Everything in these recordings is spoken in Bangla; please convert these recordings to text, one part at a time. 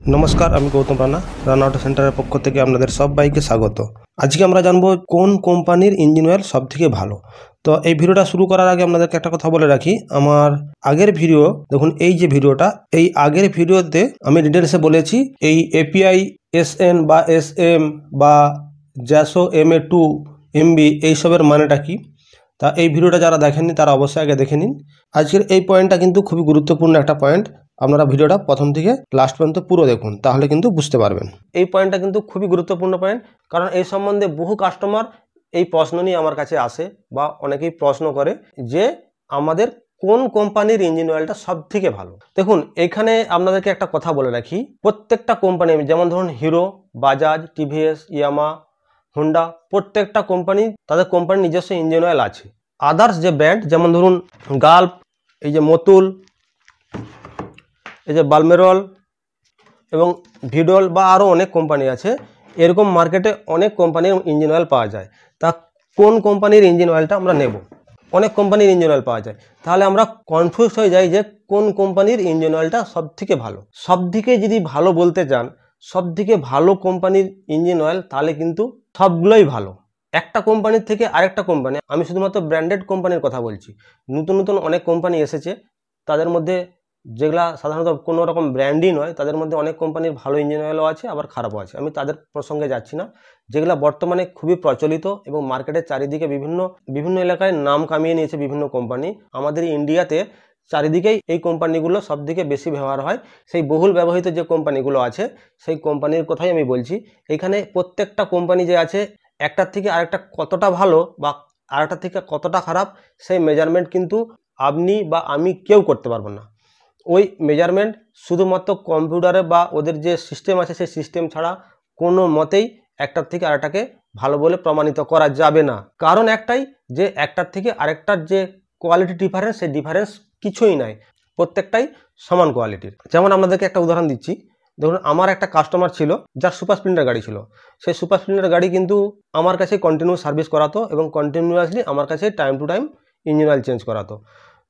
नमस्कार আমি গৌতম রানা রানা অটো সেন্টারের পক্ষ থেকে আপনাদের সবাইকে স্বাগত। আজকে আমরা জানবো কোন কোম্পানির ইঞ্জিন অয়েল সবথেকে ভালো। তো এই ভিডিওটা শুরু করার আগে আপনাদেরকে একটা কথা বলে রাখি, আমার আগের ভিডিও দেখুন, এই যে ভিডিওটা, এই আগের ভিডিওতে আমি ডিটেলসে বলেছি এই এপিআই এসএন বা এসএম বা জ্যাসো MA2 MB এইসবের মানেটা কি। তা এই ভিডিওটা যারা দেখেননি তারা অবশ্যই আগে দেখে নিন। আজকের এই পয়েন্টটা কিন্তু খুবই গুরুত্বপূর্ণ একটা পয়েন্ট, আপনারা ভিডিওটা প্রথম থেকে লাস্ট পর্যন্ত পুরো দেখুন, তাহলে কিন্তু বুঝতে পারবেন। এই পয়েন্টটা কিন্তু খুবই গুরুত্বপূর্ণ পয়েন্ট, কারণ এই সম্বন্ধে বহু কাস্টমার এই প্রশ্ন নিয়ে আমার কাছে আসে বা অনেকেই প্রশ্ন করে যে আমাদের কোন কোম্পানির ইঞ্জিন অয়েলটা সব থেকে ভালো। দেখুন, এখানে আপনাদেরকে একটা কথা বলে রাখি, প্রত্যেকটা কোম্পানি, যেমন ধরুন হিরো, বাজাজ, টিভিএস, ইয়ামা, হোন্ডা, প্রত্যেকটা কোম্পানি তাদের কোম্পানির নিজস্ব ইঞ্জিন অয়েল আছে। আদার্স যে ব্র্যান্ড, যেমন ধরুন গাল্প, এই যে মতুল, এই যে বালমেরল এবং ভিডল বা আরও অনেক কোম্পানি আছে, এরকম মার্কেটে অনেক কোম্পানির ইঞ্জিন অয়েল পাওয়া যায়। তা কোন কোম্পানির ইঞ্জিন অয়েলটা আমরা নেব? অনেক কোম্পানির ইঞ্জিন অয়েল পাওয়া যায়, তাহলে আমরা কনফিউজ হয়ে যাই যে কোন কোম্পানির ইঞ্জিন অয়েলটা সবথেকে ভালো। সবথেকে যদি ভালো বলতে চান, সবথেকে ভালো কোম্পানির ইঞ্জিন অয়েল, তাহলে কিন্তু সবগুলোই ভালো। একটা কোম্পানির থেকে আরেকটা কোম্পানি, আমি শুধুমাত্র ব্র্যান্ডেড কোম্পানির কথা বলছি, নতুন নতুন অনেক কোম্পানি এসেছে, তাদের মধ্যে যেগুলা সাধারণত কোনো রকম ব্র্যান্ডই নয়, তাদের মধ্যে অনেক কোম্পানির ভালো ইঞ্জিন অয়েলও আছে, আবার খারাপও আছে। আমি তাদের প্রসঙ্গে যাচ্ছি না। যেগুলা বর্তমানে খুবই প্রচলিত এবং মার্কেটের চারিদিকে বিভিন্ন এলাকায় নাম কামিয়ে নিয়েছে বিভিন্ন কোম্পানি, আমাদের ইন্ডিয়াতে চারিদিকেই এই কোম্পানিগুলো সবথেকে বেশি ব্যবহার হয়। সেই বহুল ব্যবহৃত যে কোম্পানিগুলো আছে, সেই কোম্পানির কথাই আমি বলছি। এখানে প্রত্যেকটা কোম্পানি যে আছে, একটার থেকে আরেকটা কতটা ভালো বা আরেকটার থেকে কতটা খারাপ, সেই মেজারমেন্ট কিন্তু আপনি বা আমি কেউ করতে পারবো না। ওই মেজারমেন্ট শুধুমাত্র কম্পিউটারে বা ওদের যে সিস্টেম আছে, সেই সিস্টেম ছাড়া কোনো মতেই একটার থেকে আরেকটাকে ভালো বলে প্রমাণিত করা যাবে না। কারণ একটাই, যে একটার থেকে আরেকটার যে কোয়ালিটি ডিফারেন্স, সেই ডিফারেন্স কিছুই নাই, প্রত্যেকটাই সমান কোয়ালিটির। যেমন আপনাদেরকে একটা উদাহরণ দিচ্ছি, দেখুন আমার একটা কাস্টমার ছিল যার সুপার স্প্লেন্ডার গাড়ি ছিল। সেই সুপার স্প্লেন্ডার গাড়ি কিন্তু আমার কাছে কন্টিনিউ সার্ভিস করাতো এবং কন্টিনিউয়াসলি আমার কাছে time to time engine oil change করাতো।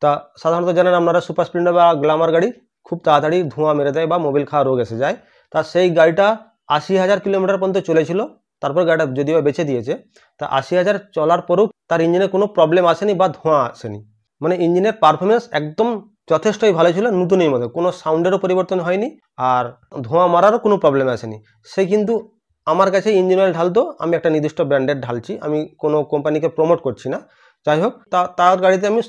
তা সাধারণত জানেন আপনারা, সুপার স্প্লেন্ডার বা গ্ল্যামার গাড়ি খুব তাড়াতাড়ি ধোঁয়া মেরে দেয় বা মোবিল খাওয়া রোগ এসে যায়। তা সেই গাড়িটা 80,000 কিলোমিটার পর্যন্ত চলেছিল, তারপর গাড়িটা যদিও বেঁচে দিয়েছে। তা 80,000 চলার পরেও তার ইঞ্জিনে কোনো প্রবলেম আসেনি বা ধোঁয়া আসেনি, মানে ইঞ্জিনের পারফরমেন্স একদম যথেষ্টই ভালো ছিল, নতুনের মতো, কোনো সাউন্ডেরও পরিবর্তন হয়নি আর ধোঁয়া মারারও কোনো প্রবলেম আসেনি। সে কিন্তু আমার কাছে ইঞ্জিন অয়েল ঢালতো, আমি একটা নির্দিষ্ট ব্র্যান্ডের ঢালছি, আমি কোনো কোম্পানিকে প্রমোট করছি না। যাই হোক, তার গাড়িতে আমি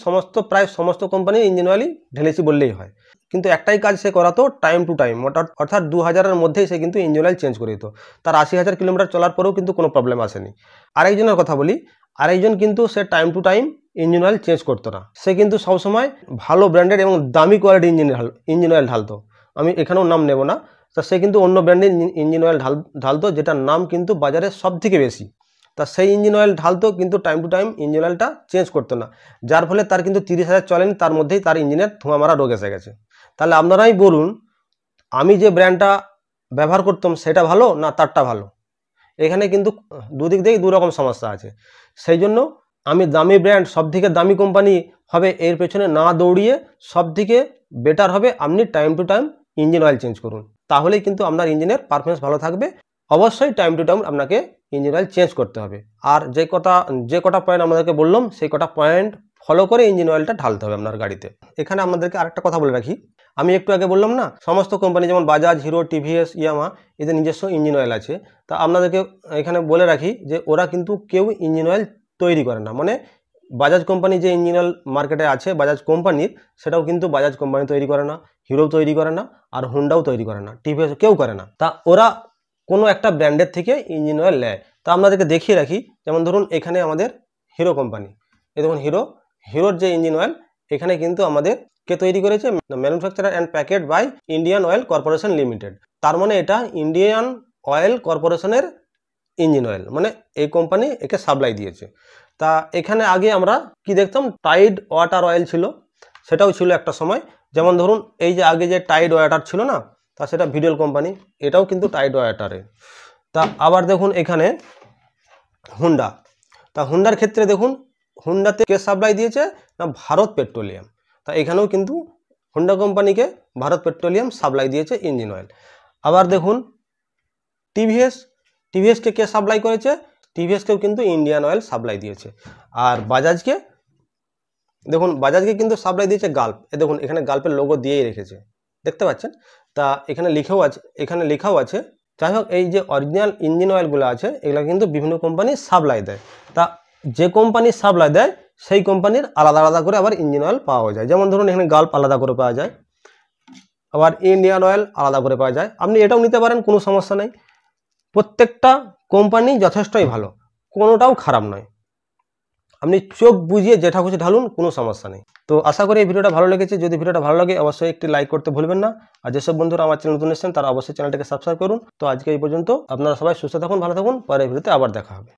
প্রায় সমস্ত কোম্পানির ইঞ্জিন অয়েলই ঢেলেছি বললেই হয়। কিন্তু একটাই কাজ সে করাতো, টাইম টু টাইম, অর্থাৎ 2000-এর মধ্যেই সে কিন্তু ইঞ্জিন অয়েল চেঞ্জ করে দিত। তার 80,000 কিলোমিটার চলার পরেও কিন্তু কোনো প্রবলেম আসেনি। আরেকজনের কথা বলি, আরেকজন কিন্তু সে time to time engine oil change করতো না, সে কিন্তু সবসময় ভালো ব্র্যান্ডেড এবং দামি কোয়ালিটি ইঞ্জিন অয়েল ঢালতো। আমি এখানেও নাম নেব না। তা সে কিন্তু অন্য ব্র্যান্ডের ইঞ্জিন অয়েল ঢালতো, যেটার নাম কিন্তু বাজারে সব থেকে বেশি। তা সেই ইঞ্জিন অয়েল ঢালতো, কিন্তু টাইম টু টাইম ইঞ্জিন অয়েলটা চেঞ্জ করতো না, যার ফলে তার কিন্তু 30,000 চলেনি, তার মধ্যেই তার ইঞ্জিনের ধোঁয়া মারা রোগ এসে গেছে। তাহলে আপনারাই বলুন, আমি যে ব্র্যান্ডটা ব্যবহার করতাম সেটা ভালো না তারটা ভালো? এখানে কিন্তু দুদিক দিয়েই দুরকম সমস্যা আছে। সেই জন্য আমি দামি ব্র্যান্ড, সবথেকে দামি কোম্পানি হবে এর পেছনে না দৌড়িয়ে সবথেকে বেটার হবে আপনি time to time engine oil change করুন, তাহলেই কিন্তু আপনার ইঞ্জিনের পারফরমেন্স ভালো থাকবে। অবশ্যই টাইম টু টাইম আপনাকে ইঞ্জিন অয়েল চেঞ্জ করতে হবে। আর যে কটা পয়েন্ট আমাদেরকে বললাম, সেই কটা পয়েন্ট ফলো করে ইঞ্জিন অয়েলটা ঢালতে হবে আপনার গাড়িতে। এখানে আপনাদেরকে আরেকটা কথা বলে রাখি, আমি একটু আগে বললাম না, সমস্ত কোম্পানি যেমন বাজাজ, হিরো, টিভিএস, ইয়ামা, এদের নিজস্ব ইঞ্জিন অয়েল আছে। তা আপনাদেরকে এখানে বলে রাখি যে ওরা কিন্তু কেউ ইঞ্জিন অয়েল তৈরি করে না। মানে বাজাজ কোম্পানি যে ইঞ্জিন অয়েল মার্কেটে আছে বাজাজ কোম্পানির, সেটাও কিন্তু বাজাজ কোম্পানি তৈরি করে না, হিরোও তৈরি করে না, আর হোন্ডাও তৈরি করে না, টিভিএস কেউ করে না। তা ওরা কোনো একটা ব্র্যান্ডের থেকে ইঞ্জিন অয়েল নেয়। তা আপনাদেরকে দেখিয়ে রাখি, যেমন ধরুন এখানে আমাদের হিরো কোম্পানি, এই দেখুন হিরোর যে ইঞ্জিন অয়েল, এখানে কিন্তু আমাদের কে তৈরি করেছে? Manufacturer and packet by Indian oil corporation limited. তার মানে এটা ইন্ডিয়ান অয়েল কর্পোরেশনের ইঞ্জিন অয়েল, মানে এই কোম্পানি একে সাপ্লাই দিয়েছে। তা এখানে আগে আমরা কি দেখতাম, টাইড ওয়াটার অয়েল ছিল, সেটাও ছিল একটা সময়। যেমন ধরুন এই যে আগে যে টাইড ওয়াটার ছিল না, তা সেটা ভিডিওল কোম্পানি, এটাও কিন্তু টাইড ওয়াটারে। তা আবার দেখুন এখানে হুন্ডা, তা হুন্ডার ক্ষেত্রে দেখুন, হুন্ডাতে কে সাপ্লাই দিয়েছে না, ভারত পেট্রোলিয়াম। তা এখানেও কিন্তু হুন্ডা কোম্পানিকে ভারত পেট্রোলিয়াম সাপ্লাই দিয়েছে ইঞ্জিন অয়েল। আবার দেখুন টিভিএসকে কে সাপ্লাই করেছে, টিভিএসকেও কিন্তু ইন্ডিয়ান অয়েল সাপ্লাই দিয়েছে। আর বাজাজকে দেখুন, বাজাজকে কিন্তু সাপ্লাই দিয়েছে গাল্প। দেখুন এখানে গাল্পের লোগো দিয়েই রেখেছে, দেখতে পাচ্ছেন। তা এখানে লেখাও আছে। যাই হোক, এই যে অরিজিনাল ইঞ্জিন অয়েলগুলো আছে এগুলো কিন্তু বিভিন্ন কোম্পানি সাপ্লাই দেয়। তা যে কোম্পানি সাপ্লাই দেয় সেই কোম্পানির আলাদা আলাদা করে আবার ইঞ্জিন অয়েল পাওয়া যায়। যেমন ধরুন এখানে গাল্প আলাদা করে পাওয়া যায়, আবার ইন্ডিয়ান অয়েল আলাদা করে পাওয়া যায়। আপনি এটাও নিতে পারেন, কোনো সমস্যা নেই। প্রত্যেকটা কোম্পানি যথেষ্টই ভালো, কোনোটাও খারাপ নয়। আপনি চোখ বুঝিয়ে যেটা খুশি ঢালুন, কোনো সমস্যা নেই। তো আশা করি এই ভিডিওটা ভালো লেগেছে। যদি ভিডিওটা ভালো লাগে অবশ্যই একটি লাইক করতে ভুলবেন না। আর যেসব বন্ধুরা আমার চ্যানেল নতুন এসেছেন তারা অবশ্যই চ্যানেলটাকে সাবস্ক্রাইব করুন। তো আজকে এই পর্যন্ত, আপনারা সবাই সুস্থ থাকুন, ভালো থাকুন। পরের ভিডিওতে আবার দেখা হবে।